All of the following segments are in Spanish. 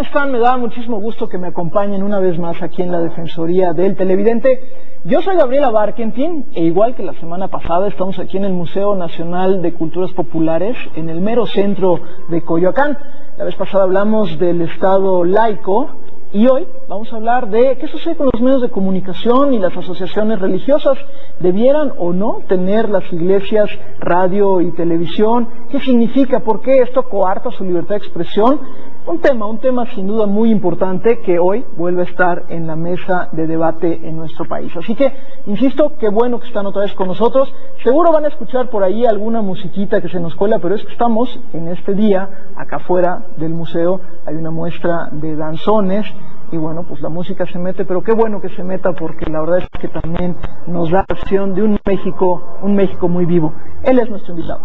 ¿Cómo están? Me da muchísimo gusto que me acompañen una vez más aquí en la Defensoría del Televidente. Yo soy Gabriela Barkentin e igual que la semana pasada estamos aquí en el Museo Nacional de Culturas Populares, en el mero centro de Coyoacán. La vez pasada hablamos del Estado laico y hoy vamos a hablar de qué sucede con los medios de comunicación y las asociaciones religiosas. ¿Debieran o no tener las iglesias radio y televisión? ¿Qué significa? ¿Por qué esto coarta su libertad de expresión? Un tema sin duda muy importante que hoy vuelve a estar en la mesa de debate en nuestro país. Así que, insisto, qué bueno que están otra vez con nosotros. Seguro van a escuchar por ahí alguna musiquita que se nos cuela, pero es que estamos en este día, acá afuera del museo, hay una muestra de danzones. Y bueno, pues la música se mete, pero qué bueno que se meta porque la verdad es que también nos da opción de un México muy vivo. Él es nuestro invitado.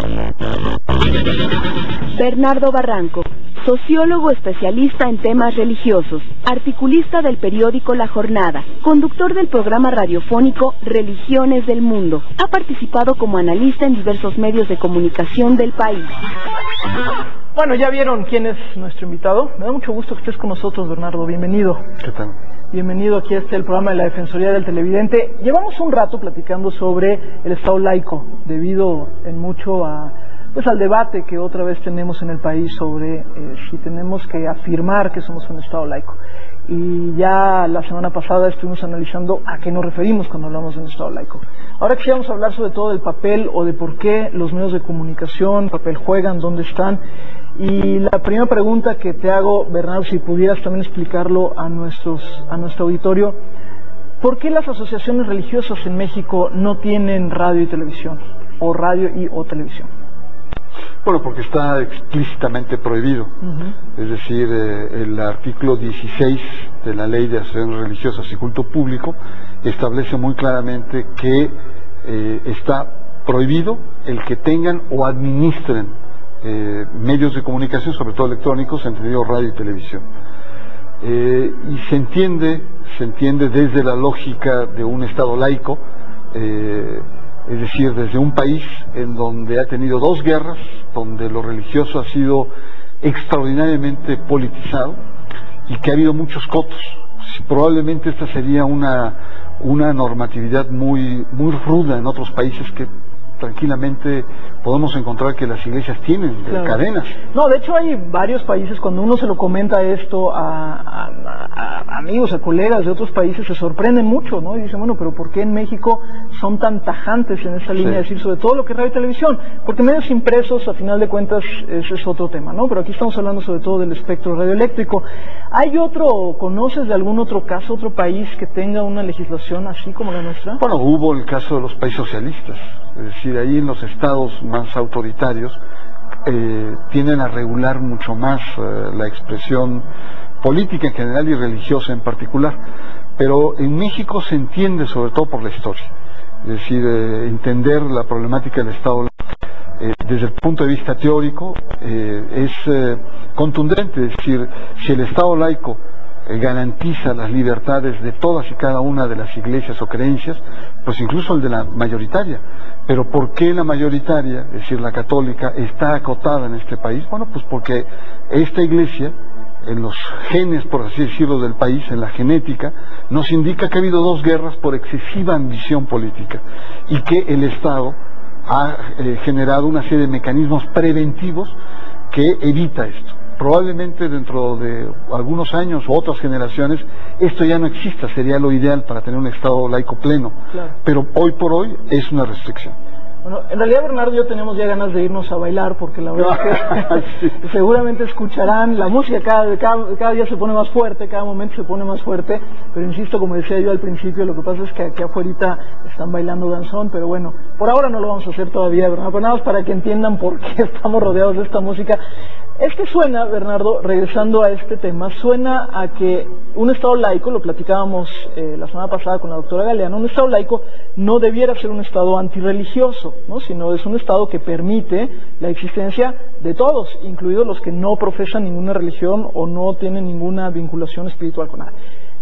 Bernardo Barranco, sociólogo especialista en temas religiosos, articulista del periódico La Jornada, conductor del programa radiofónico Religiones del Mundo. Ha participado como analista en diversos medios de comunicación del país. Bueno, ya vieron quién es nuestro invitado. Me da mucho gusto que estés con nosotros, Bernardo. Bienvenido. ¿Qué tal? Bienvenido aquí a el programa de la Defensoría del Televidente. Llevamos un rato platicando sobre el Estado laico, debido en mucho al debate que otra vez tenemos en el país sobre si tenemos que afirmar que somos un Estado laico. Y ya la semana pasada estuvimos analizando a qué nos referimos cuando hablamos de un Estado laico. Ahora quisiéramos hablar sobre todo del papel o de por qué los medios de comunicación, papel juegan, dónde están. Y la primera pregunta que te hago, Bernardo, si pudieras también explicarlo a nuestro auditorio, ¿por qué las asociaciones religiosas en México no tienen radio y televisión? O radio o televisión. Bueno, porque está explícitamente prohibido. Es decir, el artículo 16 de la Ley de Asociaciones Religiosas y Culto Público establece muy claramente que está prohibido el que tengan o administren medios de comunicación, sobre todo electrónicos, entendido radio y televisión. Y se entiende desde la lógica de un Estado laico, es decir, desde un país en donde ha tenido dos guerras, donde lo religioso ha sido extraordinariamente politizado y que ha habido muchos cotos. Probablemente esta sería una normatividad muy ruda en otros países que tranquilamente podemos encontrar que las iglesias tienen cadenas. No, de hecho hay varios países, cuando uno se lo comenta esto a amigos, a colegas de otros países, se sorprenden mucho, ¿no? Y dicen, bueno, pero ¿por qué en México son tan tajantes en esa línea de decir sobre todo lo que es radio y televisión? Porque medios impresos, a final de cuentas, ese es otro tema, ¿no? Pero aquí estamos hablando sobre todo del espectro radioeléctrico. ¿Conoces de algún otro caso, otro país que tenga una legislación así como la nuestra? Bueno, hubo el caso de los países socialistas. Es decir, ahí en los estados más autoritarios tienden a regular mucho más la expresión política en general y religiosa en particular. Pero en México se entiende sobre todo por la historia. Es decir, entender la problemática del Estado laico desde el punto de vista teórico es contundente. Es decir, si el Estado laico garantiza las libertades de todas y cada una de las iglesias o creencias, pues incluso el de la mayoritaria. Pero ¿por qué la mayoritaria, es decir, la católica, está acotada en este país? Bueno, pues porque esta iglesia, en los genes, por así decirlo, del país, en la genética, nos indica que ha habido dos guerras por excesiva ambición política y que el Estado ha generado una serie de mecanismos preventivos que evita esto. Probablemente dentro de algunos años o otras generaciones esto ya no exista, sería lo ideal para tener un Estado laico pleno, pero hoy por hoy es una restricción. Bueno, en realidad, Bernardo y yo tenemos ya ganas de irnos a bailar porque la verdad es que seguramente escucharán la música, cada día se pone más fuerte, cada momento se pone más fuerte, pero insisto, como decía yo al principio, lo que pasa es que aquí afuera están bailando danzón, pero bueno, por ahora no lo vamos a hacer todavía, Bernardo, pero nada más para que entiendan por qué estamos rodeados de esta música. Es que suena, Bernardo, regresando a este tema, suena a que un Estado laico, lo platicábamos la semana pasada con la doctora Galeano, un Estado laico no debiera ser un Estado antirreligioso, ¿no? Sino es un Estado que permite la existencia de todos, incluidos los que no profesan ninguna religión o no tienen ninguna vinculación espiritual con nada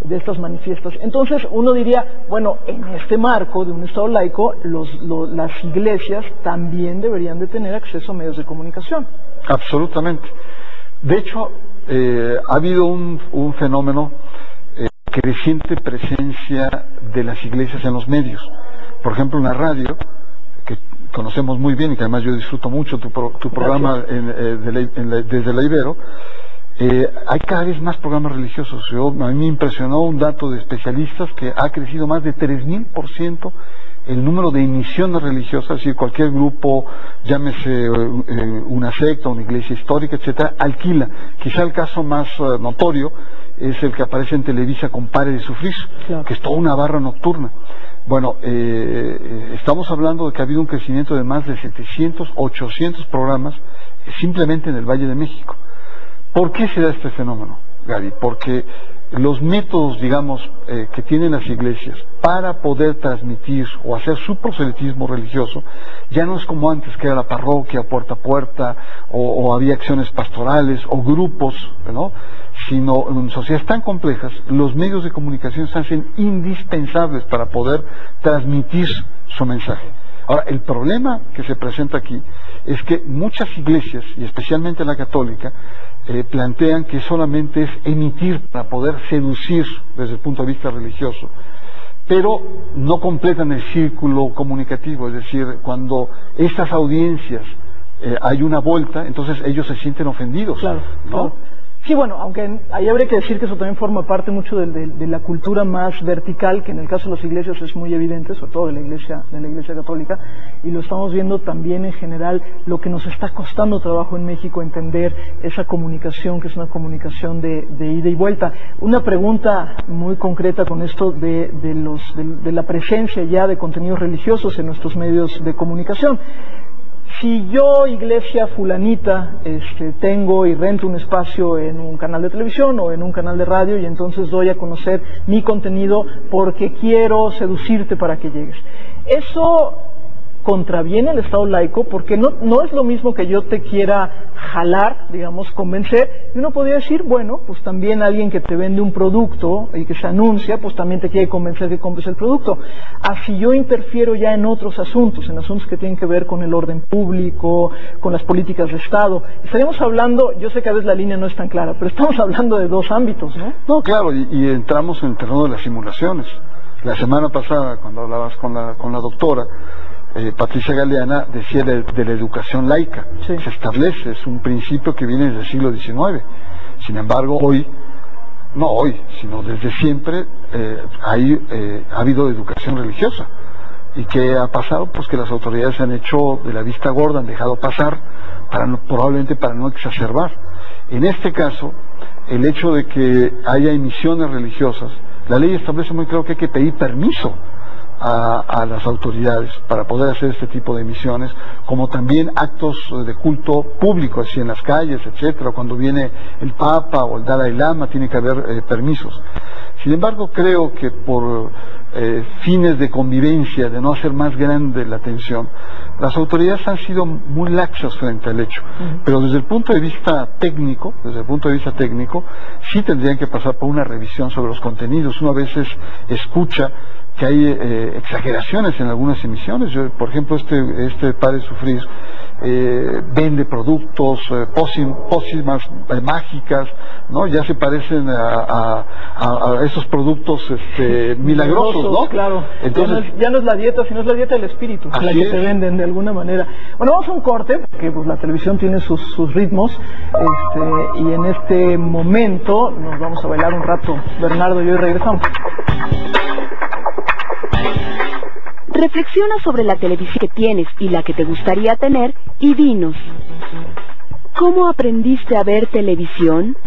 de estas manifiestas. Entonces uno diría, bueno, en este marco de un Estado laico, las iglesias también deberían de tener acceso a medios de comunicación. Absolutamente. De hecho, ha habido un fenómeno, creciente presencia de las iglesias en los medios. Por ejemplo, en la radio, que conocemos muy bien y que además yo disfruto mucho tu programa desde la Ibero, hay cada vez más programas religiosos. A mí me impresionó un dato de especialistas que ha crecido más de 3000% el número de emisiones religiosas, es decir, cualquier grupo, llámese una secta, una iglesia histórica, etcétera, alquila. Quizá el caso más notorio es el que aparece en Televisa con Pare de Sufrir, claro, que es toda una barra nocturna. Bueno, estamos hablando de que ha habido un crecimiento de más de 700, 800 programas simplemente en el Valle de México. ¿Por qué se da este fenómeno, Gaby? Porque los métodos, digamos, que tienen las iglesias para poder transmitir o hacer su proselitismo religioso, ya no es como antes, que era la parroquia, puerta a puerta, o había acciones pastorales, o grupos, ¿no? Sino en sociedades tan complejas, los medios de comunicación se hacen indispensables para poder transmitir su mensaje. Ahora, el problema que se presenta aquí es que muchas iglesias, y especialmente la católica, plantean que solamente es emitir para poder seducir desde el punto de vista religioso, pero no completan el círculo comunicativo. Es decir, cuando estas audiencias hay una vuelta, entonces ellos se sienten ofendidos, claro, ¿no? Claro. Sí, bueno, aunque ahí habría que decir que eso también forma parte mucho de la cultura más vertical, que en el caso de las iglesias es muy evidente, sobre todo de la iglesia católica, y lo estamos viendo también en general, lo que nos está costando trabajo en México entender esa comunicación, que es una comunicación de ida y vuelta. Una pregunta muy concreta con esto de la presencia ya de contenidos religiosos en nuestros medios de comunicación. Si yo, iglesia fulanita, tengo y rento un espacio en un canal de televisión o en un canal de radio, y entonces doy a conocer mi contenido porque quiero seducirte para que llegues, ¿eso contraviene el Estado laico? Porque no es lo mismo que yo te quiera jalar, digamos, convencer, y uno podría decir, bueno, pues también alguien que te vende un producto y que se anuncia, pues también te quiere convencer que compres el producto. Así yo interfiero ya en otros asuntos, en asuntos que tienen que ver con el orden público, con las políticas de Estado. Estaríamos hablando, yo sé que a veces la línea no es tan clara, pero estamos hablando de dos ámbitos, ¿no? No, claro, y entramos en el terreno de las simulaciones. La semana pasada, cuando hablabas con la doctora, Patricia Galeana decía de la educación laica. Sí. Se establece, es un principio que viene desde el siglo XIX. Sin embargo, sino desde siempre ha habido educación religiosa. ¿Y qué ha pasado? Pues que las autoridades se han hecho de la vista gorda, han dejado pasar, probablemente para no exacerbar. En este caso, el hecho de que haya emisiones religiosas, la ley establece muy claro que hay que pedir permiso a las autoridades para poder hacer este tipo de emisiones, como también actos de culto público, así en las calles, etcétera. Cuando viene el Papa o el Dalai Lama tiene que haber permisos. Sin embargo, creo que por fines de convivencia, de no hacer más grande la tensión, las autoridades han sido muy laxas frente al hecho. Pero desde el punto de vista técnico, sí tendrían que pasar por una revisión sobre los contenidos. Uno a veces escucha que hay exageraciones en algunas emisiones. Por ejemplo, este Pare de Sufrir vende productos, pócimas mágicas, ¿no? Ya se parecen a esos productos milagrosos, ¿no? Claro. Entonces, ya no es la dieta, sino es la dieta del espíritu, la que te venden de alguna manera. Bueno, vamos a un corte, porque pues, la televisión tiene sus ritmos, y en este momento nos vamos a bailar un rato, Bernardo y yo, y regresamos. Reflexiona sobre la televisión que tienes y la que te gustaría tener y dinos, ¿cómo aprendiste a ver televisión?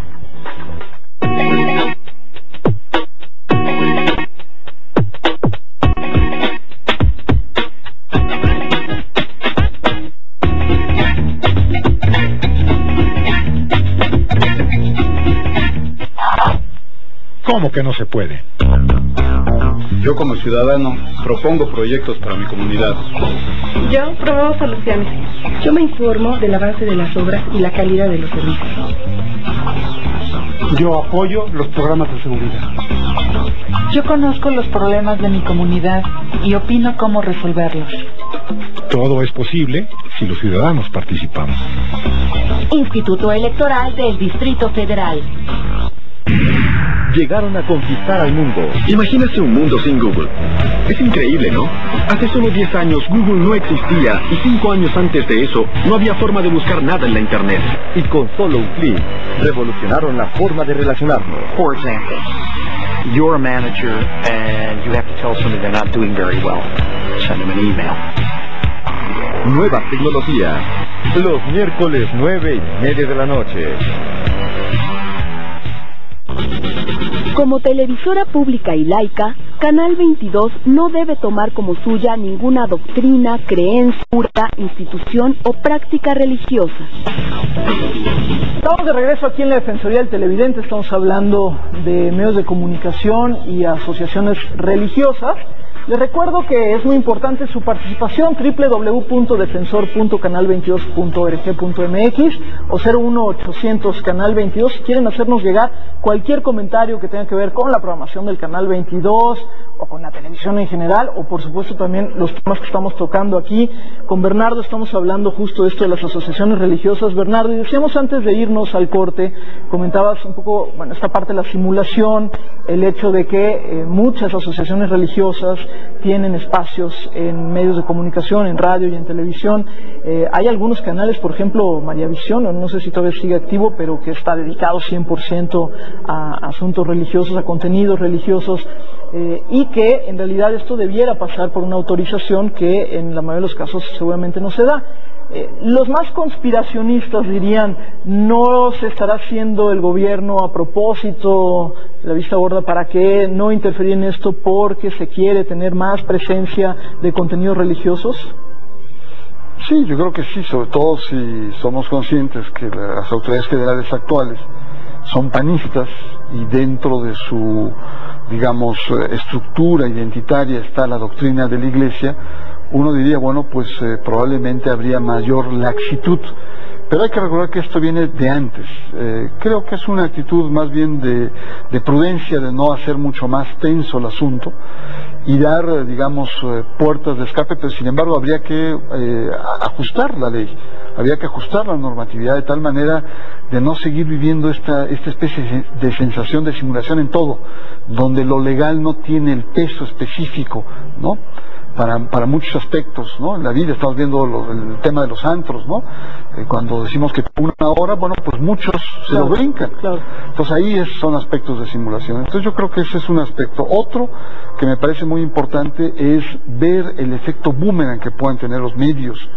¿Cómo que no se puede? Yo como ciudadano propongo proyectos para mi comunidad. Yo promuevo soluciones. Yo me informo del avance de las obras y la calidad de los servicios. Yo apoyo los programas de seguridad. Yo conozco los problemas de mi comunidad y opino cómo resolverlos. Todo es posible si los ciudadanos participamos. Instituto Electoral del Distrito Federal. Llegaron a conquistar al mundo. Imagínese un mundo sin Google. Es increíble, ¿no? Hace solo 10 años Google no existía y 5 años antes de eso no había forma de buscar nada en la internet. Y con solo un clic, revolucionaron la forma de relacionarnos. For example, you're a manager and you have to tell somebody they're not doing very well. Send them an email. Nuevas tecnologías. Los miércoles 9:30 de la noche. Como televisora pública y laica, Canal 22 no debe tomar como suya ninguna doctrina, creencia, institución o práctica religiosa. Estamos de regreso aquí en la Defensoría del Televidente. Estamos hablando de medios de comunicación y asociaciones religiosas. Les recuerdo que es muy importante su participación, www.defensor.canal22.org.mx o 01800 Canal 22 si quieren hacernos llegar cualquier comentario que tenga que ver con la programación del Canal 22 o con la televisión en general, o por supuesto también los temas que estamos tocando aquí. Con Bernardo estamos hablando justo de esto de las asociaciones religiosas. Bernardo, y decíamos antes de irnos al corte, comentabas un poco, bueno, esta parte de la simulación, el hecho de que muchas asociaciones religiosas tienen espacios en medios de comunicación, en radio y en televisión. Hay algunos canales, por ejemplo, María Visión, no sé si todavía sigue activo, pero que está dedicado 100% a asuntos religiosos, a contenidos religiosos, y que en realidad esto debiera pasar por una autorización que en la mayoría de los casos seguramente no se da. Los más conspiracionistas dirían, no se estará haciendo el gobierno a propósito, la vista gorda, para que no interferir en esto porque se quiere tener más presencia de contenidos religiosos. Sí, yo creo que sí, sobre todo si somos conscientes que las autoridades federales actuales son panistas y dentro de su, digamos, estructura identitaria está la doctrina de la Iglesia. Uno diría, bueno, pues probablemente habría mayor laxitud, pero hay que recordar que esto viene de antes. Creo que es una actitud más bien de prudencia, de no hacer mucho más tenso el asunto y dar, digamos, puertas de escape, pero sin embargo habría que ajustar la ley, habría que ajustar la normatividad de tal manera de no seguir viviendo esta especie de sensación de simulación en todo, donde lo legal no tiene el peso específico, ¿no?, para muchos aspectos, ¿no? En la vida estamos viendo el tema de los antros, ¿no? Cuando decimos que 1 hora, bueno, pues muchos se lo brincan. Claro. Entonces ahí son aspectos de simulación. Entonces yo creo que ese es un aspecto. Otro que me parece muy importante es ver el efecto boomerang que puedan tener los medios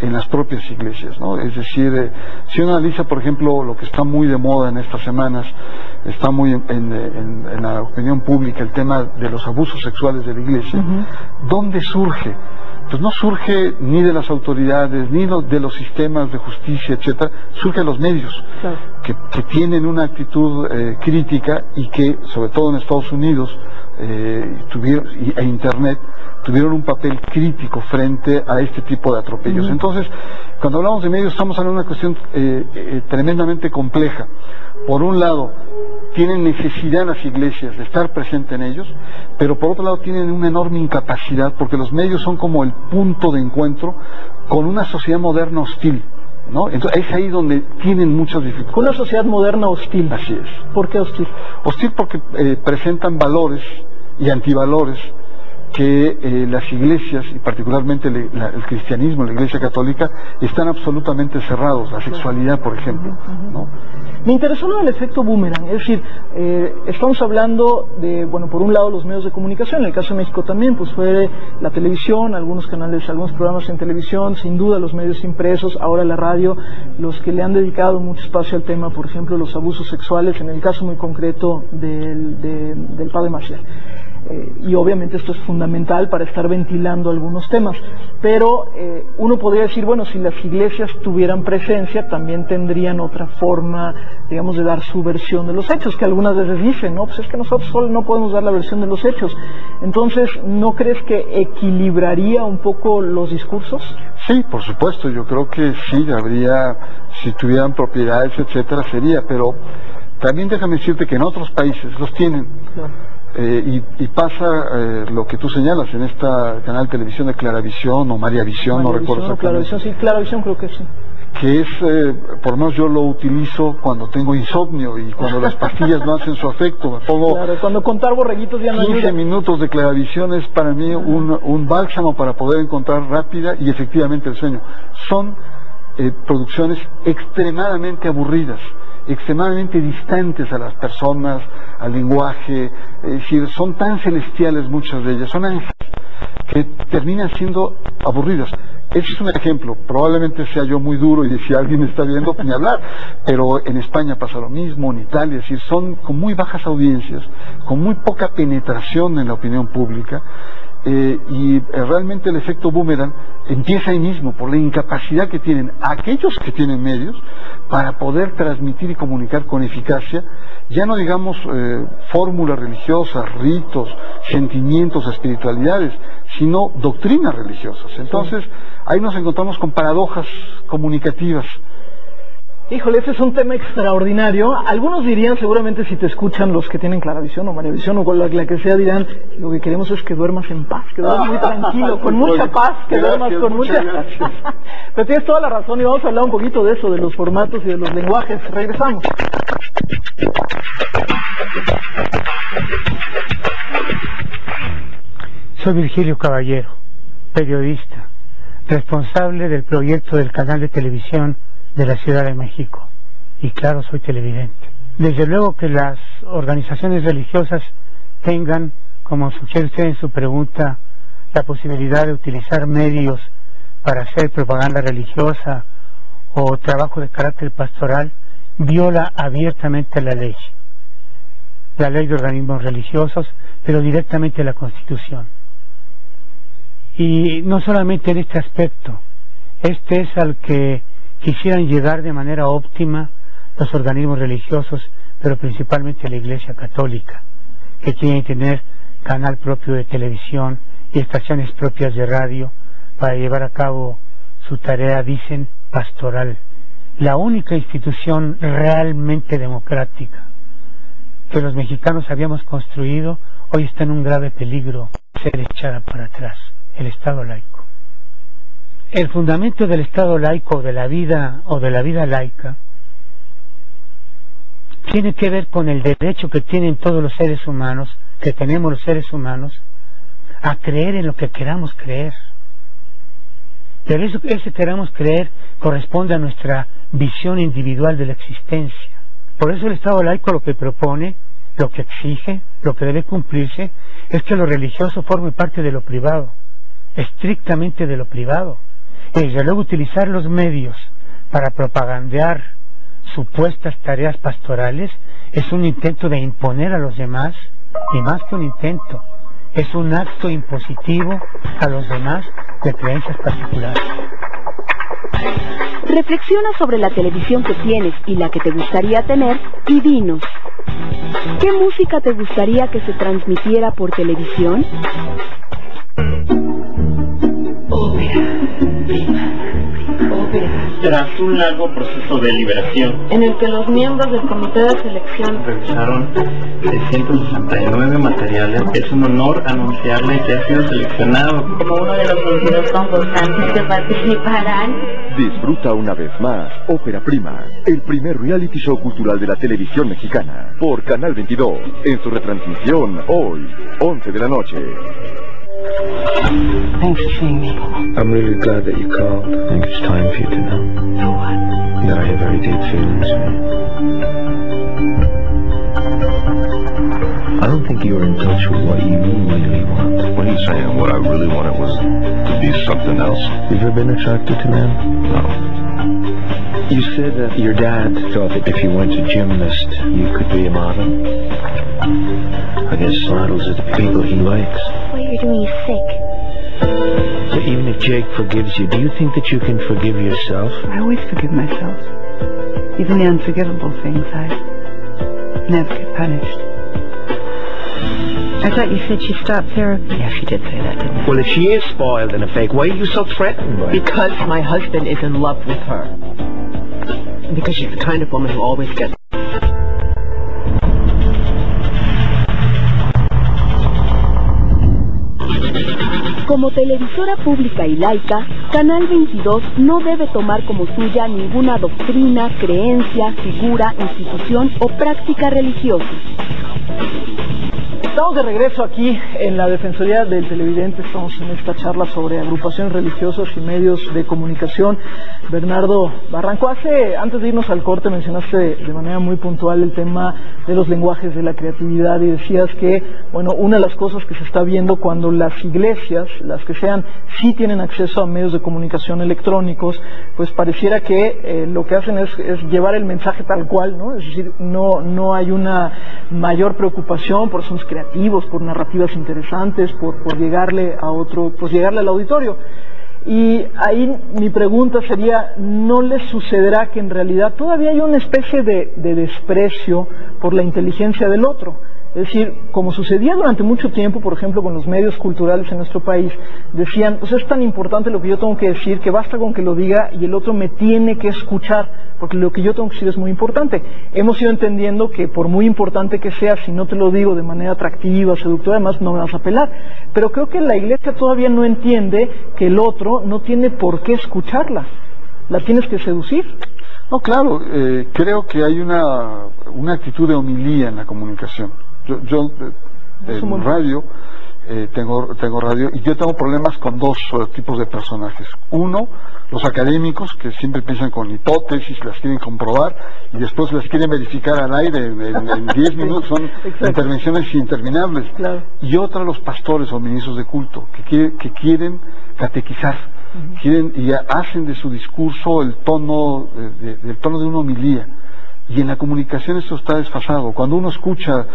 en las propias iglesias, ¿no? Es decir, si uno analiza, por ejemplo, lo que está muy de moda en estas semanas, está muy en la opinión pública, el tema de los abusos sexuales de la iglesia, ¿dónde surge? Pues no surge ni de las autoridades, ni de los sistemas de justicia, etcétera, surge de los medios, claro, que tienen una actitud crítica y que, sobre todo en Estados Unidos, e Internet, tuvieron un papel crítico frente a este tipo de atropellos. Entonces, cuando hablamos de medios, estamos hablando de una cuestión tremendamente compleja. Por un lado, tienen necesidad las iglesias de estar presentes en ellos, pero por otro lado tienen una enorme incapacidad, porque los medios son como el punto de encuentro con una sociedad moderna hostil, ¿no? Entonces es ahí donde tienen muchas dificultades. Una sociedad moderna hostil. Así es. ¿Por qué hostil? Hostil porque presentan valores y antivalores que las iglesias, y particularmente el cristianismo, la iglesia católica, están absolutamente cerrados. La sexualidad, por ejemplo, ¿no? Me interesó lo del efecto boomerang, es decir, estamos hablando de, bueno, por un lado los medios de comunicación, en el caso de México también, pues fue la televisión, algunos canales, algunos programas en televisión, sin duda los medios impresos, ahora la radio, los que le han dedicado mucho espacio al tema, por ejemplo, los abusos sexuales, en el caso muy concreto del padre Maciel. Y obviamente esto es fundamental para estar ventilando algunos temas, pero uno podría decir, bueno, si las iglesias tuvieran presencia, también tendrían otra forma, digamos, de dar su versión de los hechos, que algunas veces dicen, no, pues es que nosotros solo no podemos dar la versión de los hechos. Entonces, ¿no crees que equilibraría un poco los discursos? Sí, por supuesto, yo creo que sí, habría, si tuvieran propiedades, etcétera, sería, pero también déjame decirte que en otros países los tienen. Claro. Y pasa lo que tú señalas en esta canal de televisión de Claravisión o María Visión, no recuerdo exactamente. Claravisión, sí, Claravisión creo que sí. que es, por lo menos yo lo utilizo cuando tengo insomnio y cuando las pastillas no hacen su efecto. Me pongo, claro, cuando contar borreguitos ya no 15 ayuda. minutos de clavavisión es para mí un bálsamo para poder encontrar rápida y efectivamente el sueño. Son producciones extremadamente aburridas, extremadamente distantes a las personas, al lenguaje, es decir, son tan celestiales muchas de ellas, son ángeles que terminan siendo aburridas. Ese es un ejemplo, probablemente sea yo muy duro y si alguien me está viendo, ni hablar, pero en España pasa lo mismo, en Italia, es decir, son con muy bajas audiencias, con muy poca penetración en la opinión pública, y realmente el efecto boomerang empieza ahí mismo, por la incapacidad que tienen aquellos que tienen medios para poder transmitir y comunicar con eficacia, ya no digamos fórmulas religiosas, ritos, sentimientos, espiritualidades, sino doctrinas religiosas. Entonces, ahí nos encontramos con paradojas comunicativas. Híjole, ese es un tema extraordinario. Algunos dirían, seguramente si te escuchan los que tienen Claravisión o Maravisión o la que sea, dirán, lo que queremos es que duermas en paz, que duermas muy tranquilo, con mucha paz, que duermas con mucha... Pero tienes toda la razón y vamos a hablar un poquito de eso, de los formatos y de los lenguajes. Regresamos. Soy Virgilio Caballero, periodista, responsable del proyecto del canal de televisión de la Ciudad de México. Y claro, soy televidente. Desde luego que las organizaciones religiosas tengan, como sugiere usted en su pregunta, la posibilidad de utilizar medios para hacer propaganda religiosa o trabajo de carácter pastoral, viola abiertamente la ley de organismos religiosos, pero directamente la Constitución. Y no solamente en este aspecto, este es al que quisieran llegar de manera óptima los organismos religiosos, pero principalmente la Iglesia Católica, que quieren tener canal propio de televisión y estaciones propias de radio para llevar a cabo su tarea, dicen, pastoral. La única institución realmente democrática que los mexicanos habíamos construido hoy está en un grave peligro de ser echada para atrás, el Estado laico. El fundamento del Estado laico o de la vida laica tiene que ver con el derecho que tienen todos los seres humanos, que tenemos los seres humanos, a creer en lo que queramos creer. Pero eso que queramos creer corresponde a nuestra visión individual de la existencia. Por eso el Estado laico lo que propone, lo que exige, lo que debe cumplirse, es que lo religioso forme parte de lo privado, estrictamente de lo privado. Y desde luego utilizar los medios para propagandear supuestas tareas pastorales es un intento de imponer a los demás, y más que un intento, es un acto impositivo a los demás de creencias particulares. Reflexiona sobre la televisión que tienes y la que te gustaría tener y dinos, ¿qué música te gustaría que se transmitiera por televisión? Tras un largo proceso de deliberación, en el que los miembros del comité de selección revisaron 669 materiales, es un honor anunciarle que ha sido seleccionado como uno de los 22 concursantes que participarán. Disfruta una vez más Ópera Prima, el primer reality show cultural de la televisión mexicana, por Canal 22, en su retransmisión hoy, 11 de la noche. Thanks for seeing me. I'm really glad that you called. I think it's time for you to know. Know what? That I have very deep feelings for you. I don't think you were in touch with what you really want. What are you saying? What I really wanted was to be something else. Have you ever been attracted to men? No. You said that your dad thought that if you went to gymnast, you could be a model. I guess models are the people he likes. What you're doing is sick. So even if Jake forgives you, do you think that you can forgive yourself? I always forgive myself. Even the unforgivable things, I never get punished. I thought you said she stopped therapy. Yeah, she did say that, didn't she? Well, if she is spoiled and a fake, why are you so threatened by her? Because my husband is in love with her. And because she's the kind of woman who always gets... Como televisora pública y laica, Canal 22 no debe tomar como suya ninguna doctrina, creencia, figura, institución o práctica religiosa. Estamos de regreso aquí en la Defensoría del Televidente. Estamos en esta charla sobre agrupaciones religiosas y medios de comunicación. Bernardo Barranco, antes de irnos al corte mencionaste de manera muy puntual el tema de los lenguajes de la creatividad y decías que, bueno, una de las cosas que se está viendo cuando las iglesias, las que sean, sí tienen acceso a medios de comunicación electrónicos, pues pareciera que lo que hacen es llevar el mensaje tal cual, ¿no? Es decir, no hay una mayor preocupación por asuntos creativos, por narrativas interesantes, por llegarle a otro, pues llegarle al auditorio. Y ahí mi pregunta sería, ¿no les sucederá que en realidad todavía hay una especie de desprecio por la inteligencia del otro? Es decir, como sucedía durante mucho tiempo, por ejemplo, con los medios culturales en nuestro país, decían, pues es tan importante lo que yo tengo que decir, que basta con que lo diga y el otro me tiene que escuchar, porque lo que yo tengo que decir es muy importante. Hemos ido entendiendo que por muy importante que sea, si no te lo digo de manera atractiva, seductora, además no me vas a pelar. Pero creo que la iglesia todavía no entiende que el otro no tiene por qué escucarla. ¿La tienes que seducir? No, claro, creo que hay una actitud de homilía en la comunicación. Yo en radio, tengo radio y yo tengo problemas con dos tipos de personajes. Uno, los académicos que siempre piensan con hipótesis, las quieren comprobar y después las quieren verificar al aire en 10 minutos, son intervenciones interminables. Claro. Y otra, los pastores o ministros de culto que quieren catequizar, quieren y hacen de su discurso el tono de una homilía. Y en la comunicación esto está desfasado. Cuando uno escucha,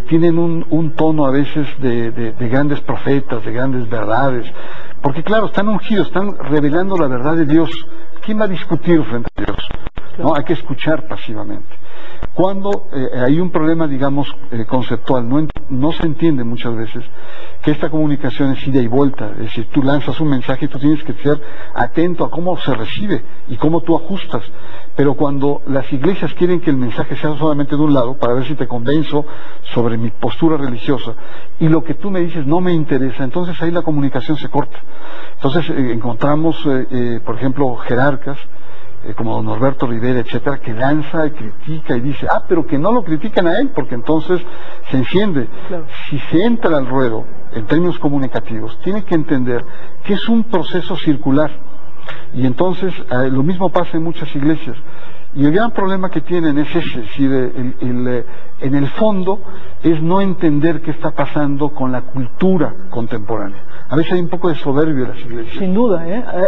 tienen un tono a veces de grandes profetas, de grandes verdades, porque claro, están ungidos, están revelando la verdad de Dios. ¿Quién va a discutir frente a Dios? ¿No? Hay que escuchar pasivamente. Cuando hay un problema, digamos, conceptual, no se entiende muchas veces que esta comunicación es ida y vuelta. Es decir, tú lanzas un mensaje y tú tienes que ser atento a cómo se recibe y cómo tú ajustas. Pero cuando las iglesias quieren que el mensaje sea solamente de un lado, para ver si te convenzo sobre mi postura religiosa, y lo que tú me dices no me interesa, entonces ahí la comunicación se corta. Entonces encontramos, por ejemplo, jerarcas, como don Norberto Rivera, etcétera, que lanza y critica y dice, pero que no lo critican a él, porque entonces se enciende. Claro. Si se entra al ruedo en términos comunicativos, tiene que entender que es un proceso circular. Y entonces lo mismo pasa en muchas iglesias. Y el gran problema que tienen es ese, es decir, en el fondo es no entender qué está pasando con la cultura contemporánea. A veces hay un poco de soberbia en las iglesias. Sin duda,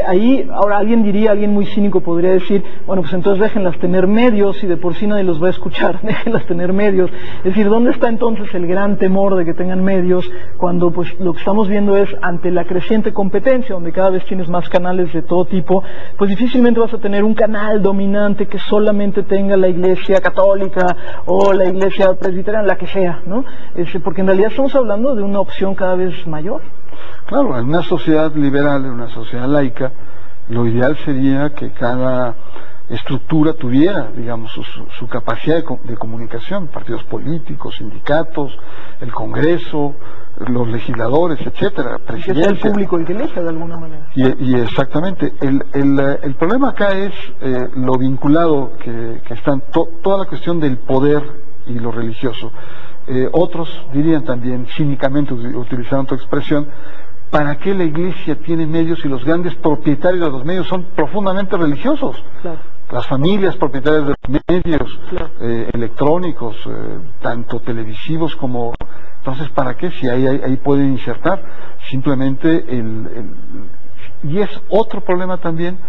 ahí, ahora alguien muy cínico podría decir, bueno, pues entonces déjenlas tener medios y de por sí nadie los va a escuchar, déjenlas tener medios. Es decir, ¿dónde está entonces el gran temor de que tengan medios cuando pues lo que estamos viendo es ante la creciente competencia, donde cada vez tienes más canales de todo tipo, pues difícilmente vas a tener un canal dominante que solamente tenga la iglesia católica o la iglesia presbiteriana, la que sea, ¿no? Porque en realidad estamos hablando de una opción cada vez mayor. Claro, en una sociedad liberal, en una sociedad laica, lo ideal sería que cada estructura tuviera, digamos, su capacidad de comunicación, partidos políticos, sindicatos, el Congreso, los legisladores, etcétera, presidencia. Que sea el público el que elija de alguna manera. Y exactamente, el problema acá es lo vinculado que están toda la cuestión del poder y lo religioso. Otros dirían también, cínicamente utilizando tu expresión, ¿para qué la iglesia tiene medios y los grandes propietarios de los medios son profundamente religiosos? Claro. Las familias propietarias de los medios, claro, electrónicos, tanto televisivos como... Entonces, ¿para qué? Si ahí pueden insertar. Simplemente y es otro problema también,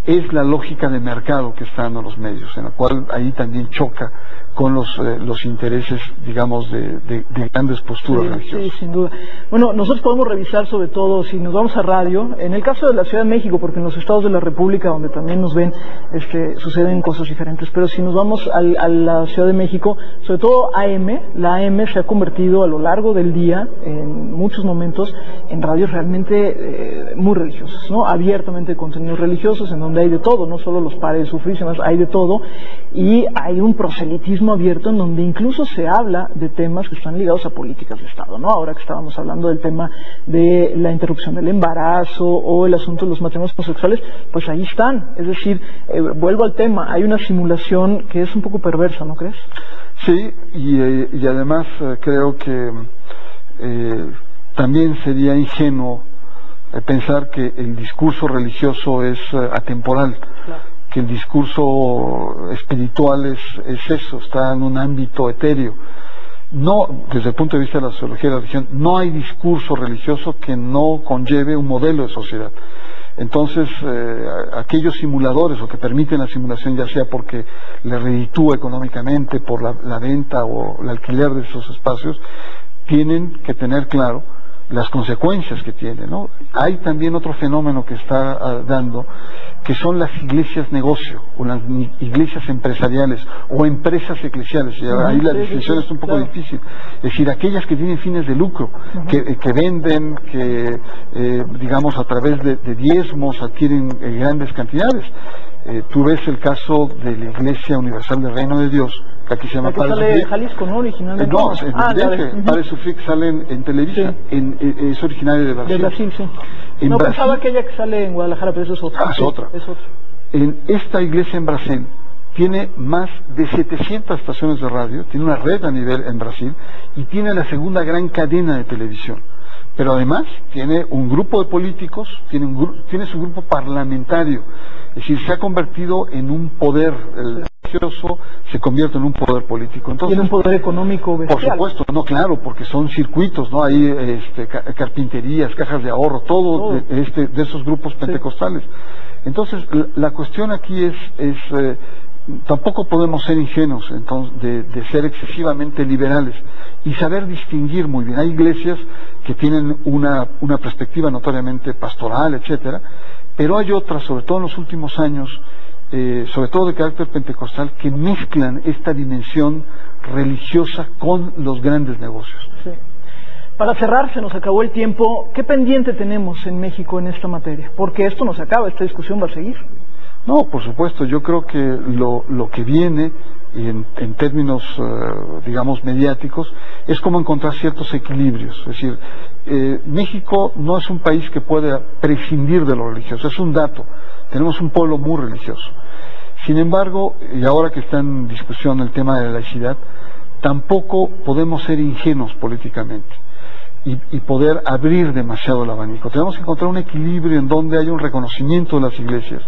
es la lógica de mercado que está dando los medios, en la cual ahí también choca con los intereses, digamos, de grandes posturas religiosas. Sí, sin duda. Bueno, nosotros podemos revisar sobre todo, si nos vamos a radio, en el caso de la Ciudad de México, porque en los estados de la República, donde también nos ven, suceden cosas diferentes, pero si nos vamos a la Ciudad de México, sobre todo la AM se ha convertido a lo largo del día, en muchos momentos, en radios realmente muy religiosas, ¿no? Abiertamente contenidos religiosos, en donde donde hay de todo, no solo los pares sufrísimas, hay de todo, y hay un proselitismo abierto en donde incluso se habla de temas que están ligados a políticas de Estado, ¿no? Ahora que estábamos hablando del tema de la interrupción del embarazo o el asunto de los matrimonios homosexuales, pues ahí están. Es decir, vuelvo al tema, hay una simulación que es un poco perversa, ¿no crees? Sí, y además creo que también sería ingenuo pensar que el discurso religioso es atemporal, claro, que el discurso espiritual es eso, está en un ámbito etéreo. No, desde el punto de vista de la sociología de la religión, no hay discurso religioso que no conlleve un modelo de sociedad. Entonces, aquellos simuladores o que permiten la simulación, ya sea porque le reditúa económicamente por la venta o el alquiler de esos espacios, tienen que tener claro las consecuencias que tiene, ¿no? Hay también otro fenómeno que está dando, que son las iglesias negocio, o las iglesias empresariales, o empresas eclesiales, y ahí la distinción es un poco difícil, es decir, aquellas que tienen fines de lucro, que venden, que digamos a través de diezmos adquieren grandes cantidades. Tú ves el caso de la Iglesia Universal del Reino de Dios, que aquí se llama Padre Sufrir. Sale Jalisco, ¿no? Originalmente. No, Padre Sufrir sale en Televisa, sí. Es originario de Brasil. De Brasil, sí. No, Brasil, pensaba aquella que sale en Guadalajara, pero eso es otra. Es otra. Es otra. En esta iglesia en Brasil tiene más de 700 estaciones de radio, tiene una red a nivel en Brasil y tiene la segunda gran cadena de televisión. Pero además tiene un grupo de políticos, tiene su grupo parlamentario, es decir, se ha convertido en un poder religioso, se convierte en un poder político. Entonces, tiene un poder económico bestial. Por supuesto, no, claro, porque son circuitos, ¿no? Hay carpinterías, cajas de ahorro, todo de esos grupos pentecostales. Entonces, la cuestión aquí es tampoco podemos ser ingenuos entonces, de ser excesivamente liberales y saber distinguir muy bien. Hay iglesias que tienen una perspectiva notoriamente pastoral, etcétera, pero hay otras, sobre todo en los últimos años, sobre todo de carácter pentecostal, que mezclan esta dimensión religiosa con los grandes negocios. Sí. Para cerrar, se nos acabó el tiempo. ¿Qué pendiente tenemos en México en esta materia? Porque esto no se acaba, esta discusión va a seguir. No, por supuesto, yo creo que lo que viene en términos, digamos, mediáticos, es como encontrar ciertos equilibrios. Es decir, México no es un país que pueda prescindir de lo religioso, es un dato. Tenemos un pueblo muy religioso. Sin embargo, y ahora que está en discusión el tema de la laicidad, tampoco podemos ser ingenuos políticamente y poder abrir demasiado el abanico. Tenemos que encontrar un equilibrio en donde haya un reconocimiento de las iglesias,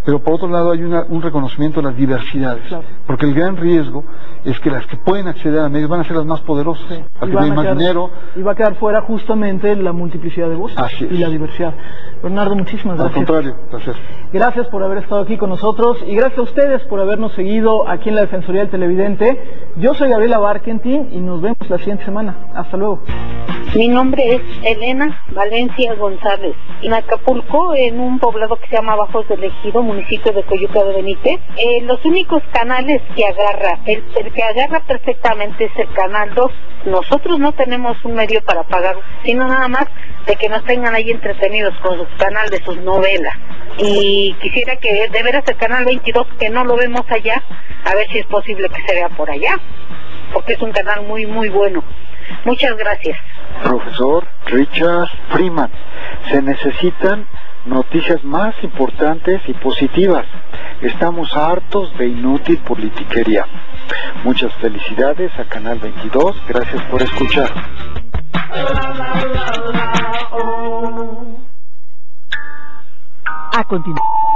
pero por otro lado hay un reconocimiento de las diversidades, claro, porque el gran riesgo es que las que pueden acceder a medios van a ser las más poderosas, sí, al que hay más dinero, y va a quedar fuera justamente la multiplicidad de voces y la diversidad. Bernardo, muchísimas gracias. Al contrario, gracias. Gracias por haber estado aquí con nosotros y gracias a ustedes por habernos seguido aquí en la Defensoría del Televidente. Yo soy Gabriela Barkentin y nos vemos la siguiente semana. Hasta luego. Mi nombre es Elena Valencia González. En Acapulco, en un poblado que se llama Bajos del Ejido, municipio de Coyuca de Benítez, los únicos canales que agarra, el que agarra perfectamente es el canal 2. Nosotros no tenemos un medio para pagar, sino nada más de que nos tengan ahí entretenidos con su canal de sus novelas. Y quisiera que de veras el canal 22, que no lo vemos allá, a ver si es posible que se vea por allá, porque es un canal muy muy bueno. Muchas gracias. Profesor Richard Freeman, se necesitan noticias más importantes y positivas. Estamos hartos de inútil politiquería. Muchas felicidades a Canal 22, gracias por escuchar. A continuación.